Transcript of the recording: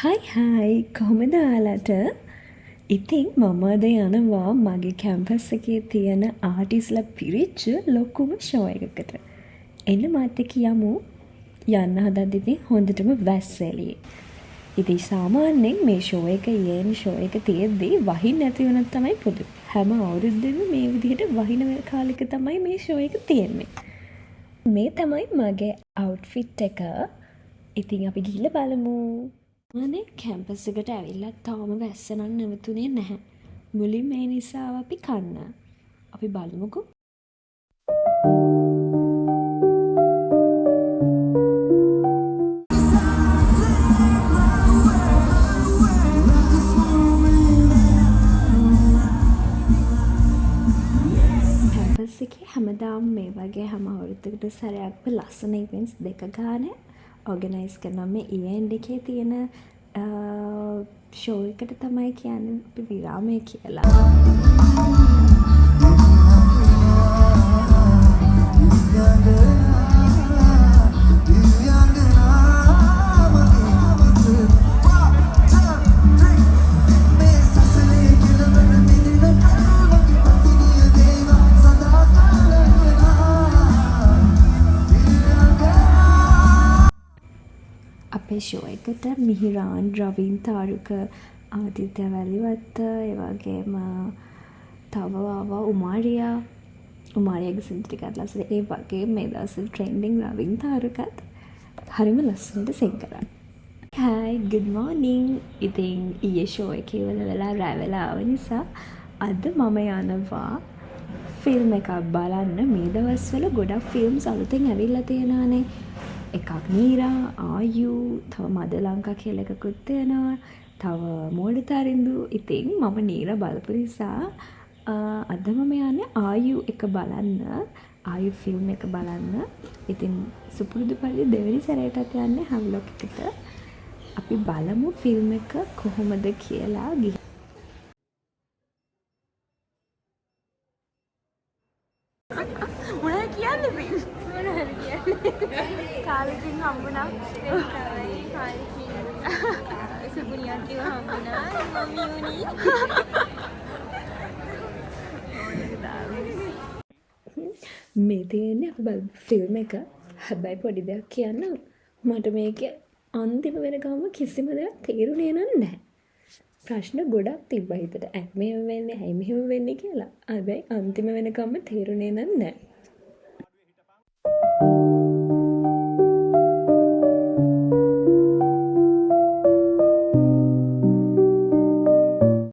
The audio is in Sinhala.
හයි කොහොමද ඔයාලට? ඉතින් මම අද යනවා මගේ කැම්පස් එකේ තියෙන ආටිස්ලා පිරිච්ච ලොකුම ෂෝ එකකට. එන්න මාත් එක්ක යමු. යන්න හදද්දි ඉතින් හොඳටම වැස්ස එළියේ. ඉතින් සාමාන්‍යයෙන් මේ ෂෝ එක ෂෝ එක තියෙද්දි වහින්න නැති වුණොත් තමයි පොදු. හැම අවුරුද්දෙම මේ විදිහට වහින කාලෙක තමයි මේ ෂෝ එක තියෙන්නේ. මේ තමයි මගේ අවුට්ෆිට් එක. ඉතින් අපි ගිහිල්ලා බලමු. අනේ කැම්පස් එකට ඇවිල්ලා තාම වැස්ස නම් නැවතුනේ නැහැ. මුලින්ම ඒ නිසා අපි කන්න. අපි බලමුකෝ. කැම්පස් එකේ හැමදාම මේ වගේ හැම අවුරුද්දකට සැරයක්ම ලස්සන ඉවෙන්ට්ස් දෙක ගානේ ඕගනයිස් කරනවා. මේ ඉවෙන්ට් එකේ තියෙන ෂෝ එකට තමයි කියන්නේ අපි විරාමය කියලා. අපේ ෂෝ එකට මිහිරාන්, රවින්, තාරුක, ආදිත්‍ය වැලිවත්ත, ඒ වගේම තව ආවා උමාරියාගේ සින්දු ටිකත් ලස්සන. ඒ වගේම මේ දවස්වල ට්‍රෙන්ඩින් රවින් තාරුකත් හරිම ලස්සනට සිං කරා. Hi good morning. ඉතින් ඊයේ ෂෝ එකේ ඉවර වෙලා රැ වෙලා ආව නිසා අද මම යනවා ෆිල්ම් එකක් බලන්න. මේ දවස්වල ගොඩක් ෆිල්ම්ස් අලුතෙන් ඇවිල්ලා තියෙනවානේ. එකක් නීරා, ආයු, තව මදලංකා කියලා එකකුත් තියෙනවා. තව මෝඩතරින්දු. ඉතින් මම නීරා බලපු නිසා අද මම යන්නේ ආයු එක බලන්න. ආයු ෆිල්ම් එක බලන්න. ඉතින් සුපුරුදු පරිදි දෙවෙනි සැරේටත් යන්නේ හැව්ලොක් එකට. අපි බලමු ෆිල්ම් එක කොහොමද කියලා. මොනවද කියන්නේ මේ? මොනවද කියන්නේ? කාලෙකින් හම්බුණා. කාලෙකින් සුබුනියන්තිව හම්බුණා. මම්මියුනි. මේ තියෙන්නේ අපි බලමු ෆිල්ම් එක. හැබැයි පොඩි දෙයක් කියන්න. මට මේකේ අන්තිම වෙනකම්ම කිසිම දෙයක් තේරුනේ නැහැ. ප්‍රශ්න ගොඩක් තිබ්බා හිතට. මෙහෙම වෙන්නේ, ඇයි මෙහෙම වෙන්නේ කියලා. හැබැයි අන්තිම වෙනකම්ම තේරුනේ නැහැ.